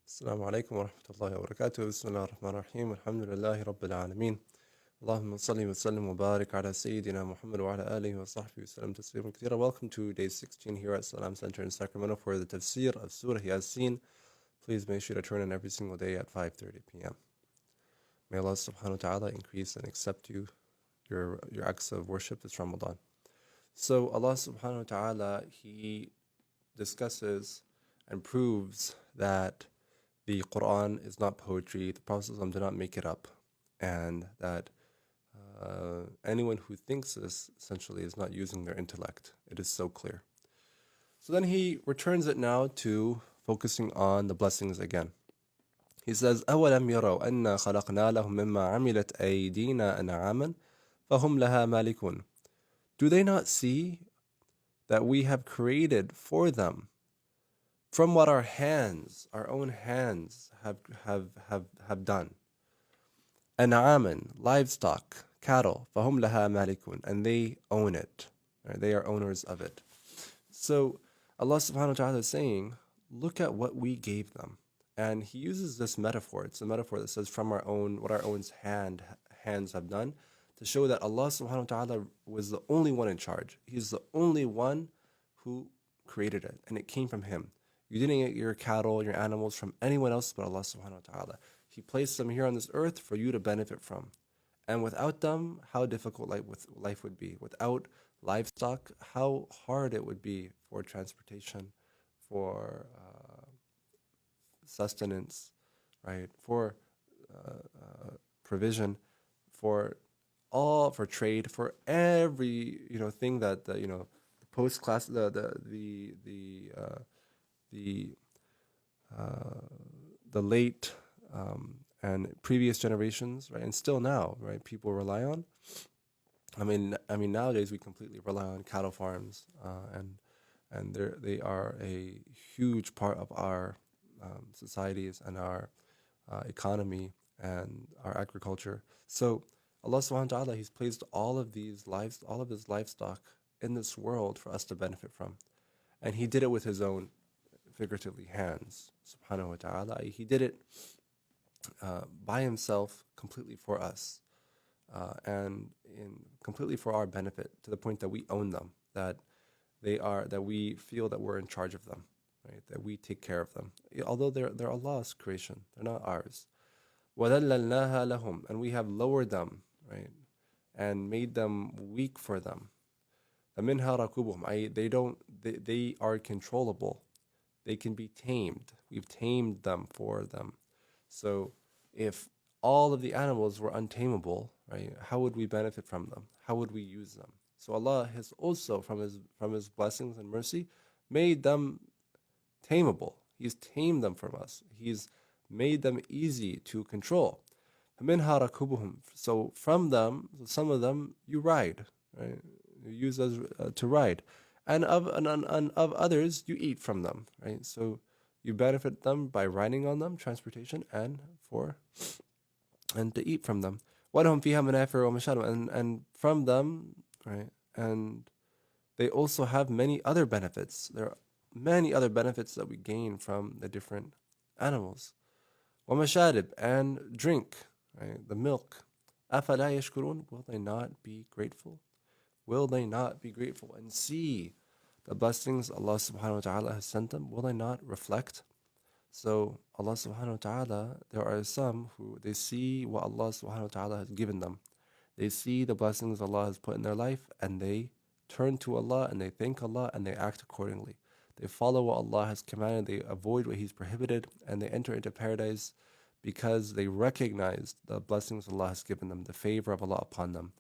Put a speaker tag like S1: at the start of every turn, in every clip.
S1: السلام عليكم ورحمة الله وبركاته. بسم الله الرحمن الرحيم. الحمد لله رب العالمين. اللهم صل وسلم وبارك على سيدنا محمد وعلى آله وصحبه وسلم تسليما كثيرا. Welcome to day 16 here at Salam Center in Sacramento for the Tafsir of Surah Yaseen. Please make sure to turn in every single day at 5:30 p.m. May Allah subhanahu wa ta'ala increase and accept your acts of worship this Ramadan. So Allah subhanahu wa ta'ala, He discusses and proves that the Quran is not poetry, the Prophet ﷺ did not make it up, and that anyone who thinks this essentially is not using their intellect. It is so clear. So then he returns it now to focusing on the blessings again. He says, أَوَلَمْ يَرَوْا أَنَّا خَلَقْنَا لَهُم مِّمَّا عَمِلَتْ أَيْدِينَا أَنْعَامًا فَهُمْ لَهَا مَالِكُونَ. Do they not see that we have created for them from what our own hands have done? An'aman, livestock, cattle, فَهُمْ لَهَا مَالِكُونَ, and they own it. Right? They are owners of it. So Allah subhanahu wa ta'ala is saying, look at what we gave them. And He uses this metaphor. It's a metaphor that says from what our own hands have done, to show that Allah subhanahu wa ta'ala was the only one in charge. He's the only one who created it, and it came from Him. You didn't get your cattle, your animals from anyone else but Allah subhanahu wa ta'ala. He placed them here on this earth for you to benefit from. And without them, how difficult life would be. Without livestock, how hard it would be for transportation, for sustenance, right? For provision, for trade, for every thing that the post class the late and previous generations, right, and still now, right, people rely on. I mean, nowadays we completely rely on cattle farms, and they are a huge part of our societies and our economy and our agriculture. So Allah subhanahu wa ta'ala, He's placed all of His livestock in this world for us to benefit from. And He did it with His own, figuratively, hands, subhanahu wa ta'ala. He did it by Himself, completely for us, and completely for our benefit, to the point that we own them, that we feel that we're in charge of them, right? That we take care of them, although they're Allah's creation, they're not ours. وَذَلَّلْنَاهَا لَهُمْ, and we have lowered them, right, and made them weak for them. فَمِنْهَا رَكُوبُهُمْ, they are controllable, they can be tamed. We've tamed them for them. So if all of the animals were untamable, right, how would we benefit from them? How would we use them? So Allah has also, from His blessings and mercy, made them tameable. He's tamed them from us. He's made them easy to control. فَمِنْهَا رَكُوبُهُمْ, so from them, some of them you ride, right? You use as to ride, and of others you eat from them, right? So you benefit them by riding on them, transportation, and to eat from them. وَلَهُمْ فِيهَا مَنَافِعُ وَمَشَارِبُ, and from them, right? And they also have many other benefits. There are many other benefits that we gain from the different animals. وَمَشَارِبُ, and drink, right? The milk. أَفَلَا يَشْكُرُونَ, will they not be grateful? Will they not be grateful and see the blessings Allah subhanahu wa ta'ala has sent them? Will they not reflect? So Allah subhanahu wa ta'ala, there are some who they see what Allah subhanahu wa ta'ala has given them. They see the blessings Allah has put in their life, and they turn to Allah and they thank Allah and they act accordingly. They follow what Allah has commanded, they avoid what He's prohibited, and they enter into paradise because they recognize the blessings Allah has given them, the favor of Allah upon them.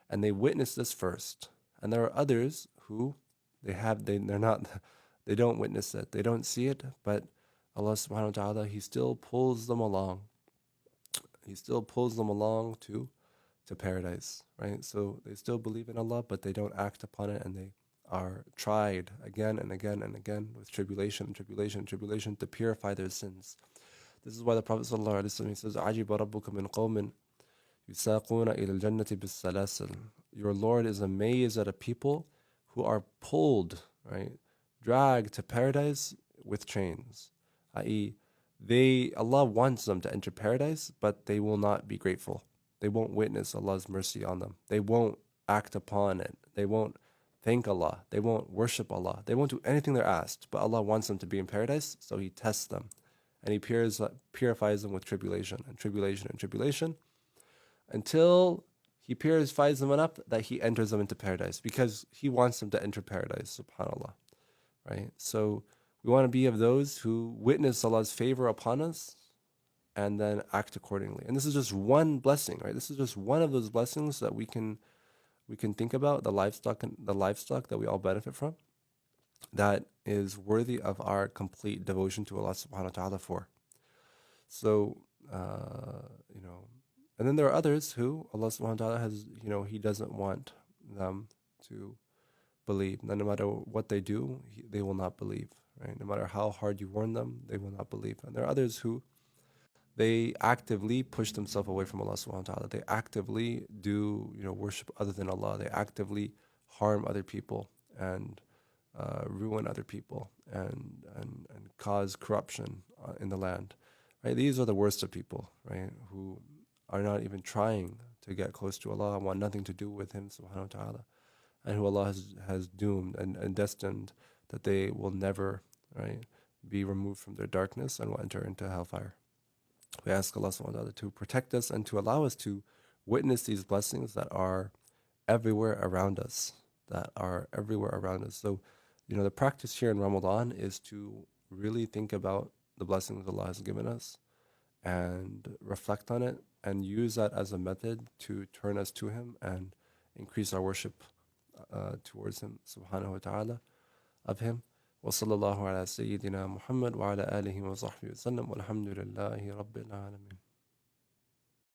S1: And they witness this first. And there are others who they don't witness it, they don't see it, but Allah subhanahu wa ta'ala, He still pulls them along. He still pulls them along to paradise, right? So they still believe in Allah, but they don't act upon it, and they are tried again and again and again with tribulation to purify their sins. This is why the Prophet sallallahu alaihi wasallam says, "عَجِبَ رَبُّكَ مِنْ قَوْمٍ يُسَاقُونَ إِلَى الْجَنَّةِ بِالسَّلَاسِلِ." Your Lord is amazed at a people who are pulled, right, dragged to paradise with chains, i.e., Allah wants them to enter paradise, but they will not be grateful. They won't witness Allah's mercy on them. They won't act upon it. They won't thank Allah. They won't worship Allah. They won't do anything they're asked. But Allah wants them to be in paradise, so He tests them. And He purifies them with tribulation and tribulation and tribulation until He purifies them enough that He enters them into paradise, because He wants them to enter paradise, subhanAllah. Right? So we want to be of those who witness Allah's favor upon us and then act accordingly. And this is just one blessing, right? This is just one of those blessings that we can think about, the livestock that we all benefit from, that is worthy of our complete devotion to Allah subhanahu wa ta'ala for. So, and then there are others who Allah subhanahu wa ta'ala has, He doesn't want them to believe. No matter what they do, they will not believe, right? No matter how hard you warn them, they will not believe. And there are others who, they actively push themselves away from Allah subhanahu wa ta'ala. They actively do, worship other than Allah. They actively harm other people and ruin other people and cause corruption in the land. Right? These are the worst of people, right? Who are not even trying to get close to Allah and want nothing to do with Him subhanahu wa ta'ala. And who Allah has doomed and destined that they will never, right, be removed from their darkness and will enter into hellfire. We ask Allah subhanahu wa ta'ala to protect us and to allow us to witness these blessings that are everywhere around us. So, the practice here in Ramadan is to really think about the blessings Allah has given us and reflect on it and use that as a method to turn us to Him and increase our worship towards Him subhanahu wa ta'ala of Him. وصلى الله على سيدنا محمد وعلى آله وصحبه وسلم والحمد لله رب العالمين.